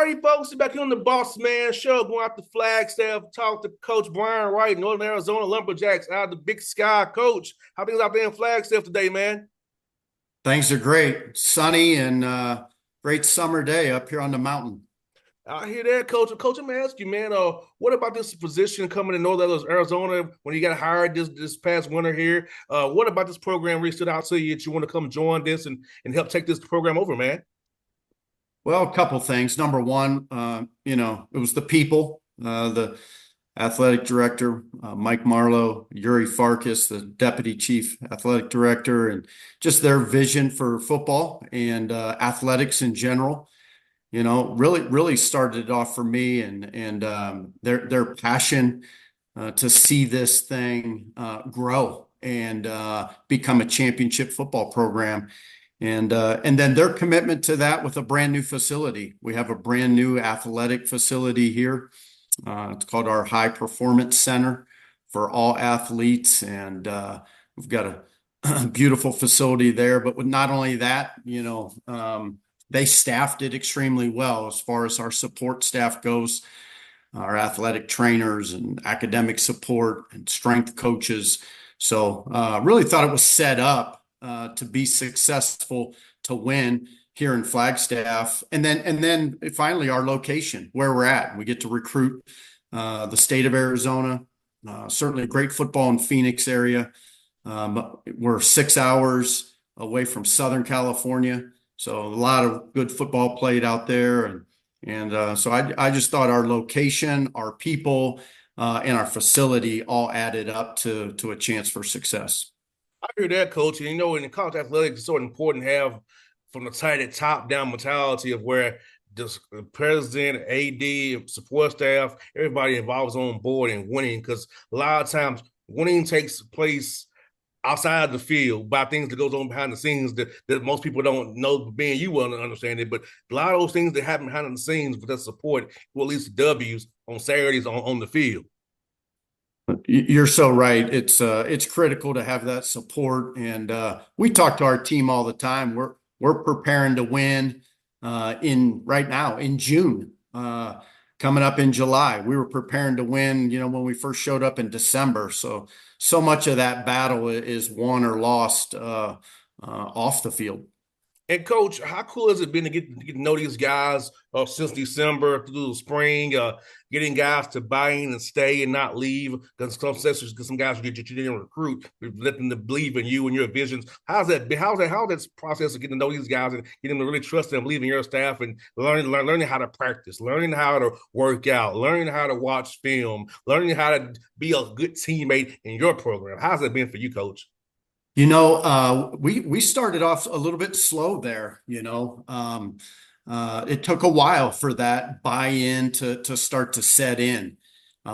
righty, folks. Back here on the Bossman show, going out the Flagstaff, talk to Coach Brian Wright, Northern Arizona Lumberjacks, out of the Big Sky. Coach, how things out there in Flagstaff today, man? Things are great. Sunny and great summer day up here on the mountain. I hear that, Coach. Coach, I'm gonna ask you, man. What about this position coming in Northern Arizona when you got hired this past winter here? What about this program really stood out to you that you want to come join this and help take this program over, man? Well, a couple things. Number one, it was the people, the athletic director, Mike Marlowe, Yuri Farkas, the deputy chief athletic director, and just their vision for football and athletics in general. Really started it off for me, and their passion to see this thing grow and become a championship football program. And then their commitment to that with a brand new facility. We have a brand new athletic facility here. It's called our High Performance Center for all athletes, and we've got a beautiful facility there. But with not only that, they staffed it extremely well as far as our support staff goes, our athletic trainers and academic support and strength coaches. So really thought it was set up to be successful, to win here in Flagstaff. And then finally our location, where we're at. We get to recruit the state of Arizona, certainly great football in Phoenix area. We're 6 hours away from Southern California. So a lot of good football played out there. And so I just thought our location, our people, and our facility all added up to a chance for success. I hear that, Coach. And in college athletics, it's so important to have from the tight top-down mentality of where the president, AD, support staff, everybody involved is on board and winning. Because a lot of times, winning takes place outside the field by things that goes on behind the scenes that most people don't know. Being you will understand it, but a lot of those things that happen behind the scenes with that support will lead to W's on Saturdays on the field. You're so right. It's critical to have that support, and we talk to our team all the time. We're preparing to win in right now in June, coming up in July. We were preparing to win, when we first showed up in December. So much of that battle is won or lost off the field. And Coach, how cool has it been to get to know these guys since December through the spring, getting guys to buy in and stay and not leave? Because some guys you didn't recruit, let them to believe in you and your visions. How's that been? How's that process of getting to know these guys and getting them to really trust them, believe in your staff, and learning how to practice, learning how to work out, learning how to watch film, learning how to be a good teammate in your program? How's that been for you, Coach? We started off a little bit slow there. It took a while for that buy-in to start to set in.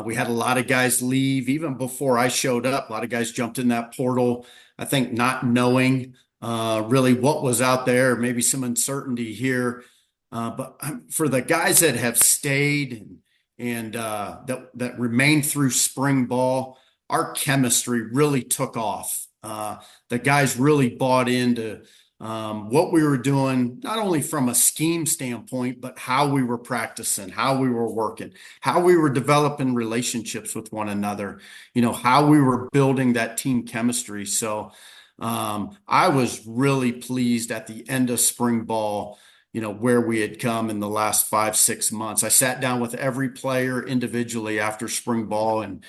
We had a lot of guys leave even before I showed up. A lot of guys jumped in that portal, I think not knowing really what was out there, maybe some uncertainty here. But for the guys that have stayed and that remained through spring ball, our chemistry really took off. The guys really bought into what we were doing, not only from a scheme standpoint, but how we were practicing, how we were working, how we were developing relationships with one another, how we were building that team chemistry. So I was really pleased at the end of spring ball, where we had come in the last 5, 6 months. I sat down with every player individually after spring ball and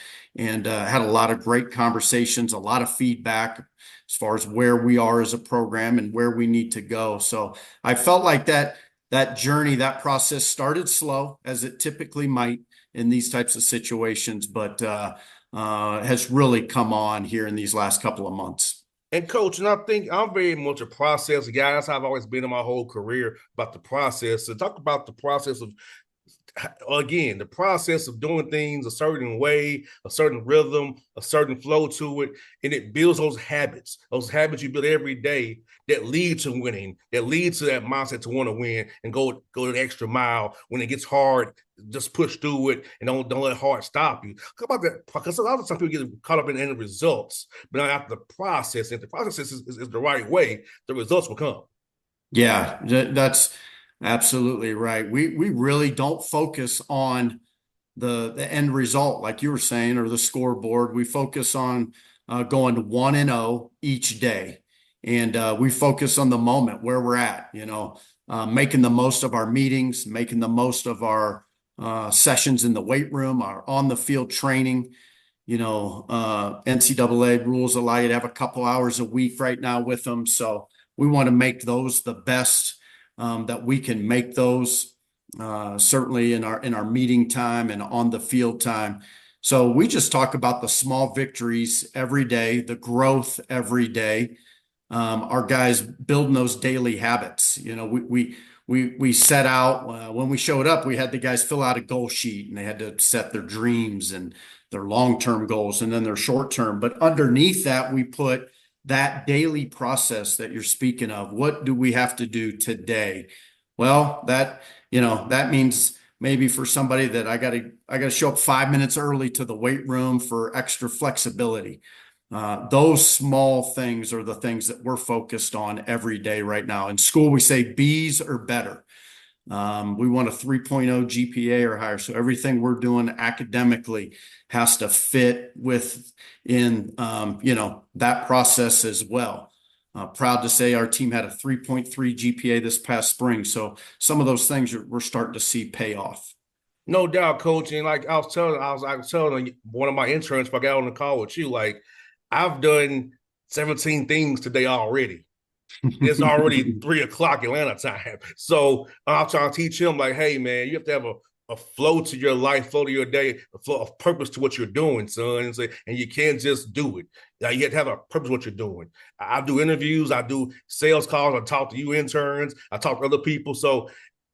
had a lot of great conversations, a lot of feedback as far as where we are as a program and where we need to go. So I felt like that journey, that process started slow, as it typically might in these types of situations, but has really come on here in these last couple of months. And Coach, and I think I'm very much a process guy. That's how I've always been in my whole career, about the process. So talk about the process of, again, the process of doing things a certain way, a certain rhythm, a certain flow to it, and it builds those habits you build every day that lead to winning, that lead to that mindset to want to win and go the extra mile when it gets hard. Just push through it and don't let hard stop you. How about that? Because a lot of times people get caught up in the results, but not after the process. If the process is the right way, the results will come. Yeah, that's Absolutely right. We really don't focus on the end result, like you were saying, or the scoreboard. We focus on going 1-0 each day, and we focus on the moment where we're at. Making the most of our meetings, making the most of our sessions in the weight room, our on the field training. NCAA rules allow you to have a couple hours a week right now with them, so we want to make those the best that we can make those, certainly in our meeting time and on the field time. So we just talk about the small victories every day, the growth every day. Our guys building those daily habits. We set out when we showed up. We had the guys fill out a goal sheet, and they had to set their dreams and their long-term goals, and then their short-term. But underneath that, we put that daily process that you're speaking of. What do we have to do today? Well, that means maybe for somebody that I gotta show up 5 minutes early to the weight room for extra flexibility. Those small things are the things that we're focused on every day right now. In school, we say B's or better. We want a 3.0 GPA or higher. So everything we're doing academically has to fit within, that process as well. Proud to say our team had a 3.3 GPA this past spring. So some of those things we're starting to see pay off. No doubt, coach. And like I was telling one of my interns, if I got on the call with you, like I've done 17 things today already. It's already 3 o'clock Atlanta time. So I'm trying to teach him, like, hey, man, you have to have a flow to your life, flow to your day, a flow of purpose to what you're doing, son. And you can't just do it. You have to have a purpose to what you're doing. I do interviews, I do sales calls, I talk to you interns, I talk to other people. So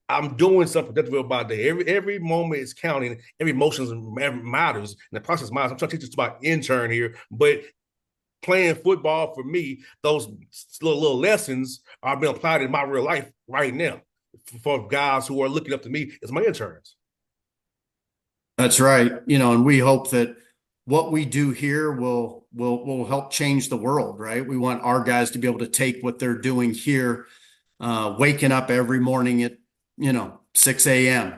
I'm doing something productive about day. Every moment is counting. Every emotion matters, and the process matters. I'm trying to teach this to my intern here, but playing football for me, those little lessons are being applied in my real life right now for guys who are looking up to me as my interns. That's right. And we hope that what we do here will help change the world, right? We want our guys to be able to take what they're doing here, waking up every morning at 6 a.m.,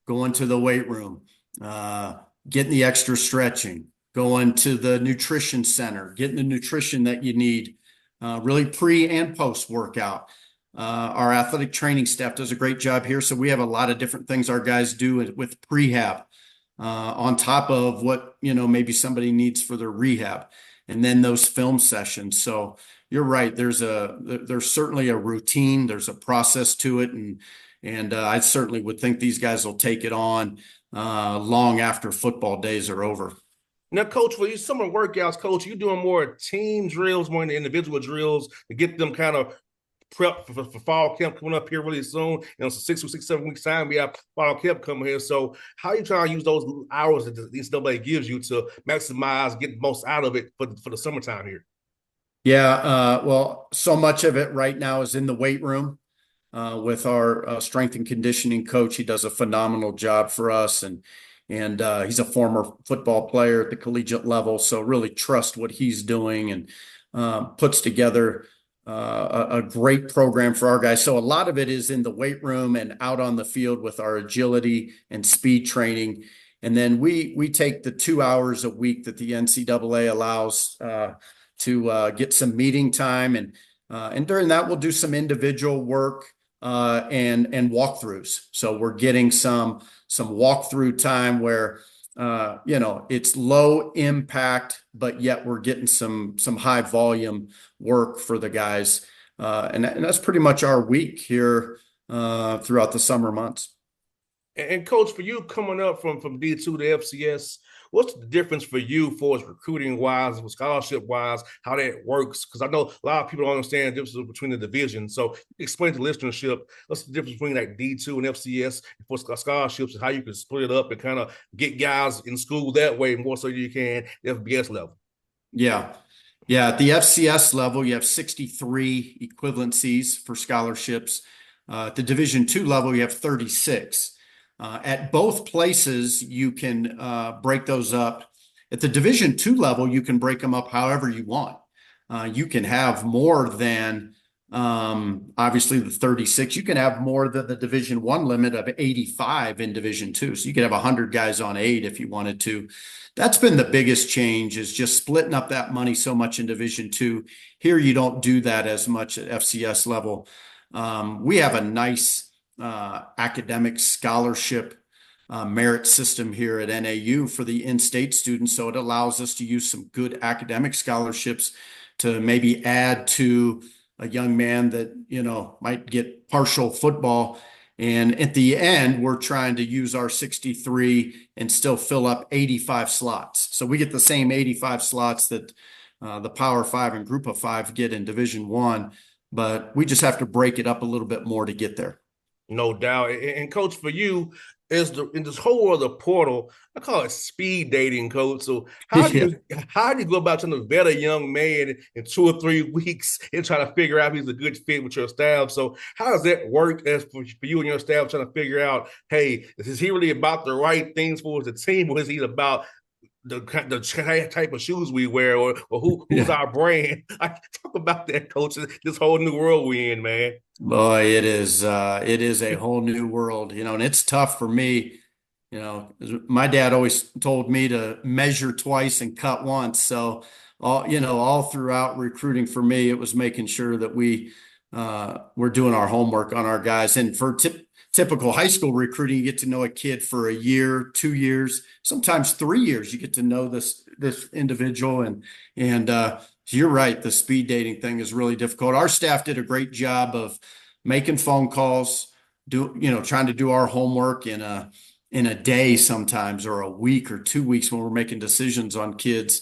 going to the weight room, getting the extra stretching, going to the nutrition center, getting the nutrition that you need, really pre and post workout. Our athletic training staff does a great job here. So we have a lot of different things our guys do with prehab, on top of what, maybe somebody needs for their rehab, and then those film sessions. So you're right. There's certainly a routine. There's a process to it. And I certainly would think these guys will take it on long after football days are over. Now, coach, for these summer workouts, coach, you doing more team drills, more than individual drills to get them kind of prep for fall camp coming up here really soon. So 7 weeks time, we have fall camp coming here. So how are you trying to use those hours that the NCAA gives you to maximize, get the most out of it for the summertime here? Yeah, well, so much of it right now is in the weight room with our strength and conditioning coach. He does a phenomenal job for us, and he's a former football player at the collegiate level, so really trust what he's doing, and puts together a great program for our guys. So a lot of it is in the weight room and out on the field with our agility and speed training. And then we take the 2 hours a week that the NCAA allows to get some meeting time, and during that we'll do some individual work and walkthroughs. So we're getting some walkthrough time where it's low impact, but yet we're getting some high volume work for the guys. And that's pretty much our week here throughout the summer months. And coach, for you coming up from D2 to FCS, what's the difference for you for recruiting wise, scholarship wise, how that works? Because I know a lot of people don't understand the difference between the divisions. So explain to listenership what's the difference between like D2 and FCS for scholarships, and how you can split it up and kind of get guys in school that way more so you can FBS level. Yeah. Yeah. At the FCS level, you have 63 equivalencies for scholarships. At the Division II level, you have 36. At both places, you can break those up. At the Division II level, you can break them up however you want. You can have more than Obviously the 36, you can have more than the Division I limit of 85 in Division II. So you could have 100 guys on 8 if you wanted to. That's been the biggest change, is just splitting up that money so much in Division II. Here, you don't do that as much at FCS level. We have a nice academic scholarship merit system here at NAU for the in-state students. So it allows us to use some good academic scholarships to maybe add to a young man that, might get partial football. And at the end, we're trying to use our 63 and still fill up 85 slots. So we get the same 85 slots that the Power Five and Group of Five get in Division I, but we just have to break it up a little bit more to get there. No doubt. And coach, for you, is in this whole world of portal, I call it speed dating, coach. So Yeah. how do you go about trying to vet a young man in 2 or 3 weeks and try to figure out if he's a good fit with your staff? So how does that work as for you and your staff trying to figure out, hey, is he really about the right things for the team, or is he about the type of shoes we wear, or who's Yeah. our brand? I talk about that, coach. This whole new world we in, man. Boy, it is a whole new world, and it's tough for me. My dad always told me to measure twice and cut once. So all throughout recruiting for me, it was making sure that we're doing our homework on our guys. And for typical high school recruiting, you get to know a kid for a year, 2 years, sometimes 3 years. You get to know this individual, and you're right. The speed dating thing is really difficult. Our staff did a great job of making phone calls, trying to do our homework in a day sometimes, or a week or 2 weeks when we're making decisions on kids.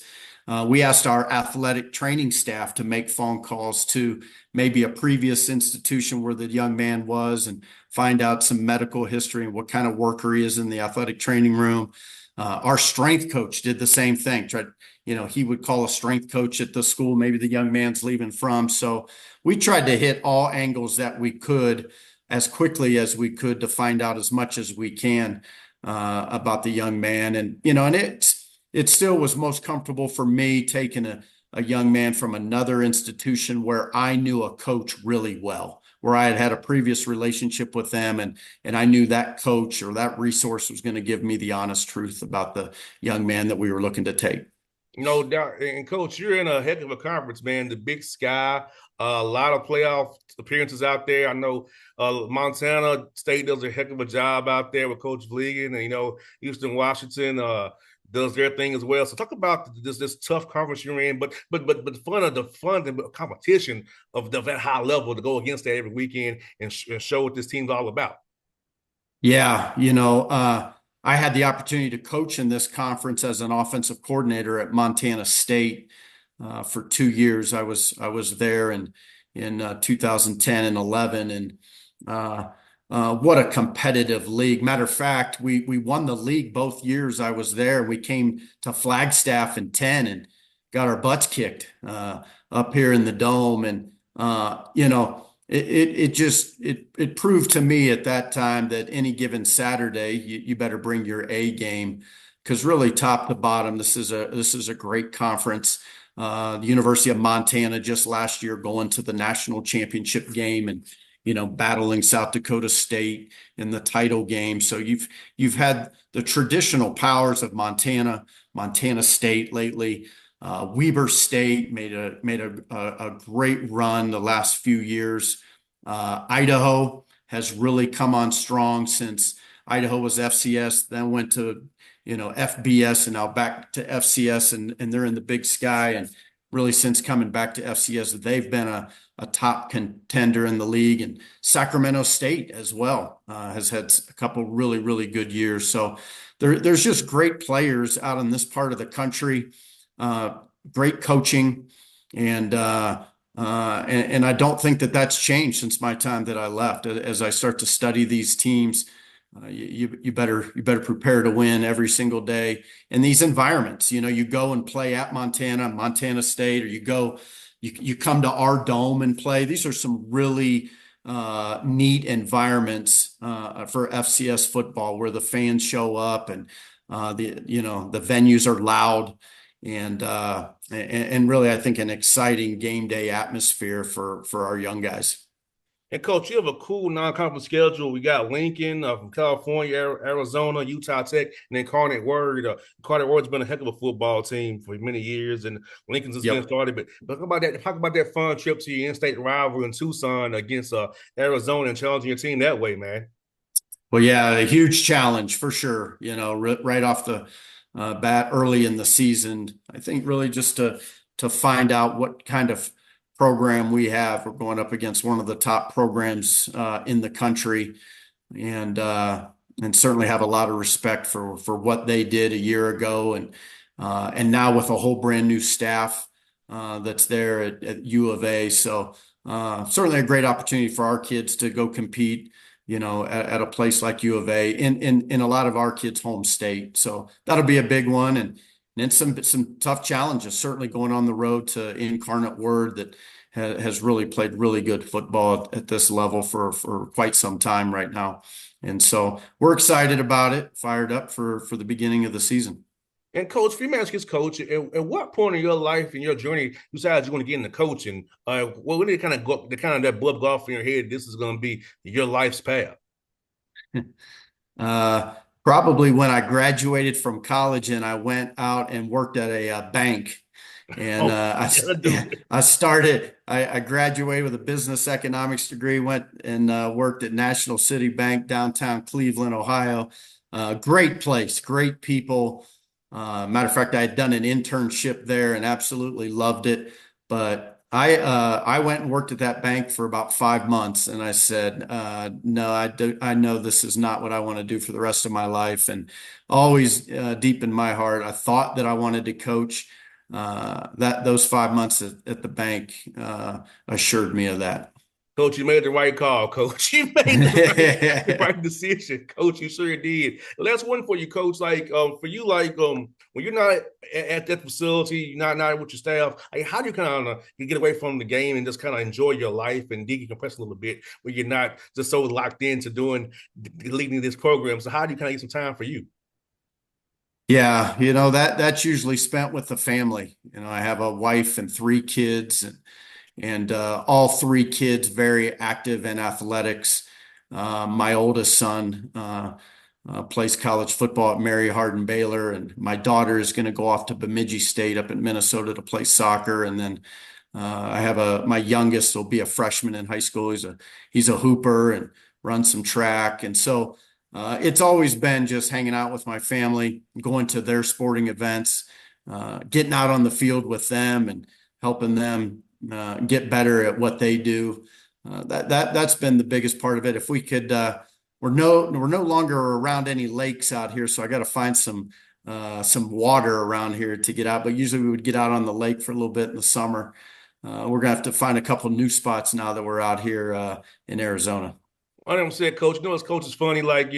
We asked our athletic training staff to make phone calls to maybe a previous institution where the young man was, and find out some medical history and what kind of worker he is in the athletic training room. Our strength coach did the same thing. He would call a strength coach at the school maybe the young man's leaving from. So we tried to hit all angles that we could as quickly as we could to find out as much as we can about the young man. And it still was most comfortable for me taking a young man from another institution where I knew a coach really well, where I had had a previous relationship with them, and I knew that coach or that resource was going to give me the honest truth about the young man that we were looking to take. No doubt. And coach, you're in a heck of a conference, man. The Big Sky, a lot of playoff appearances out there. I know Montana State does a heck of a job out there with Coach Vliegen, and Houston, Washington does their thing as well. So talk about this tough conference you're in, but the fun and competition of that high level to go against that every weekend and show what this team's all about. Yeah, I had the opportunity to coach in this conference as an offensive coordinator at Montana State for 2 years. I was there in 2010 and 11, and what a competitive league. Matter of fact, we won the league both years I was there. We came to Flagstaff in 10 and got our butts kicked up here in the dome, and it proved to me at that time that any given Saturday you better bring your A game, because really top to bottom this is a great conference. The University of Montana just last year going to the national championship game, and battling South Dakota State in the title game. So you've had the traditional powers of Montana State lately. Weber State made a great run the last few years. Idaho has really come on strong since Idaho was FCS, then went to FBS, and now back to FCS, and they're in the Big Sky. And really, since coming back to FCS, they've been a top contender in the league. And Sacramento State as well has had a couple really, really good years. So there's just great players out in this part of the country. Great coaching, and I don't think that that's changed since my time that I left. As I start to study these teams, you better prepare to win every single day in these environments. You go and play at Montana State, or you come to our dome and play. These are some really neat environments for FCS football, where the fans show up, and the venues are loud. and really, I think an exciting game day atmosphere for our young guys. And coach, you have a cool non-conference schedule. We got Lincoln from California, Arizona, Utah Tech, and then Carnet Word. Carnet Word's been a heck of a football team for many years, and Lincoln's just getting Yep. started. But talk about that. Talk about that fun trip to your in-state rival in Tucson against Arizona and challenging your team that way, man. Well, yeah, a huge challenge for sure. Right off the bat early in the season. I think really just to find out what kind of program we have. We're going up against one of the top programs in the country, and certainly have a lot of respect for what they did a year ago, and now with a whole brand new staff that's there at U of A. So certainly a great opportunity for our kids to go compete, at a place like U of A in a lot of our kids' home state. So that'll be a big one, and some tough challenges. Certainly going on the road to Incarnate Word that has really played really good football at this level for quite some time right now. And so we're excited about it, fired up for the beginning of the season. And coach, Freeman's coach, at what point in your life and your journey you decided you want to get into coaching? Well, when did it kind of go, the kind of that blood go off in your head? This is going to be your life's path. Uh, Probably when I graduated from college and I went out and worked at a bank. And Oh, I graduated with a business economics degree, went and worked at National City Bank downtown Cleveland, Ohio. Great place, great people. Matter of fact, I had done an internship there and absolutely loved it. But I went and worked at that bank for about 5 months, and I said, no, I know this is not what I want to do for the rest of my life. And always deep in my heart, I thought that I wanted to coach. That those 5 months at the bank assured me of that. Coach, you made the right call, Coach. You made the right decision, Coach. You sure did. Last one for you, Coach. Like, for you, like, when you're not at that facility, you're not with your staff. Like, how do you kind of get away from the game and just kind of enjoy your life and decompress a little bit, where you're not just so locked into leading this program? So, how do you kind of get some time for you? Yeah, that's usually spent with the family. I have a wife and 3 kids, and all 3 kids very active in athletics. My oldest son plays college football at Mary Hardin Baylor, and my daughter is going to go off to Bemidji State up in Minnesota to play soccer. And then I have my youngest will be a freshman in high school. He's a hooper and runs some track, and so it's always been just hanging out with my family, going to their sporting events, getting out on the field with them, and helping them get better at what they do. That's been the biggest part of it. If we could, we're no longer around any lakes out here, so I got to find some water around here to get out. But usually we would get out on the lake for a little bit in the summer. We're gonna have to find a couple new spots now that we're out here in Arizona. I never said, Coach. Coach is funny. Like,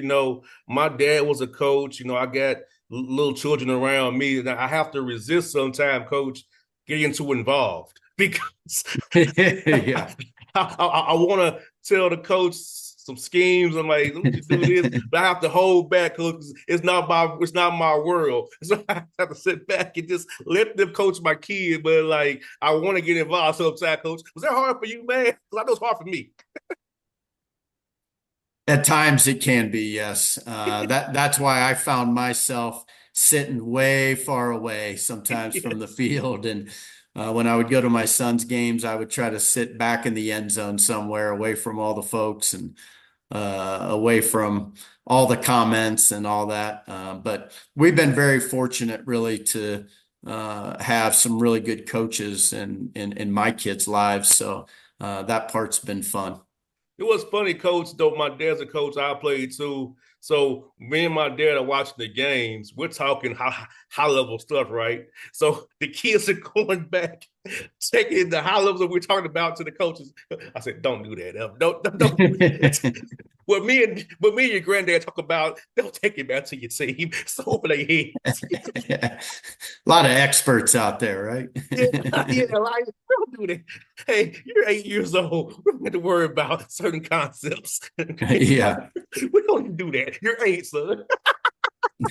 my dad was a coach. I got little children around me, and I have to resist sometimes, Coach, getting too involved because Yeah. I want to tell the coach some schemes. I'm like, let me just do this, but I have to hold back, Coach. It's not my world. So I have to sit back and just let them coach my kid. But like, I want to get involved sometimes, Coach. Was that hard for you, man? Because I know it's hard for me. At times it can be, yes. That's why I found myself sitting way far away sometimes from the field. And when I would go to my son's games, I would try to sit back in the end zone somewhere away from all the folks and away from all the comments and all that. But we've been very fortunate really to have some really good coaches in my kids' lives. So that part's been fun. It was funny, Coach, though. My dad's a coach. I played too. So me and my dad are watching the games. We're talking high level stuff, right? So the kids are going back, taking the high levels that we're talking about to the coaches. I said, "Don't do that. Don't do that." What me and your granddad talk about, don't take it back to your team. So over their heads. A lot of experts out there, right? Yeah, yeah, like don't do that. Hey, you're 8 years old. We don't have to worry about certain concepts. Yeah. We don't do that. You're 8, son.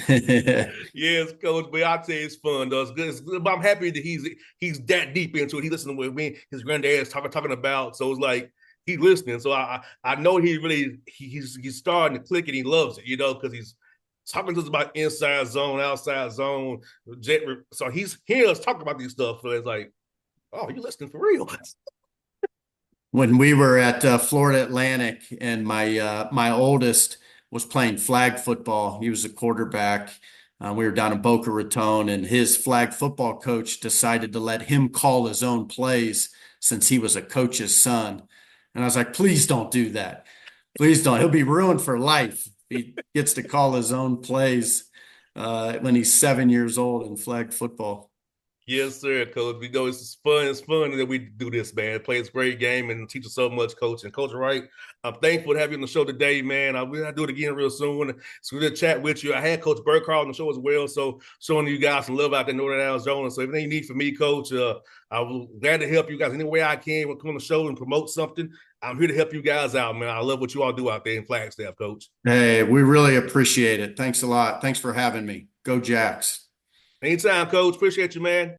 Yes, coach. But I tell you, it's fun though. It's good. It's good. But I'm happy that he's that deep into it. He listening with me, his granddad's talking about. So it's like he's listening. So I know he really he's starting to click and he loves it, because he's talking to us about inside zone, outside zone, jet. So he's hearing us talk about these stuff. So it's like, oh, you listening for real? When we were at Florida Atlantic and my oldest was playing flag football, he was a quarterback. We were down in Boca Raton, and his flag football coach decided to let him call his own plays since he was a coach's son. And I was like, please don't do that. Please don't. He'll be ruined for life if he gets to call his own plays when he's 7 years old in flag football. Yes, sir, coach. We know it's fun. It's fun that we do this, man. Play this great game and teach us so much, coach. And Coach Wright, I'm thankful to have you on the show today, man. I'll do it again real soon. It's good to chat with you. I had Coach Burkhardt on the show as well, so showing you guys some love out there in Northern Arizona. So anything you need from me, coach, I'm glad to help you guys any way I can. We'll come on the show and promote something. I'm here to help you guys out, man. I love what you all do out there in Flagstaff, coach. Hey, we really appreciate it. Thanks a lot. Thanks for having me. Go Jacks. Anytime, coach. Appreciate you, man.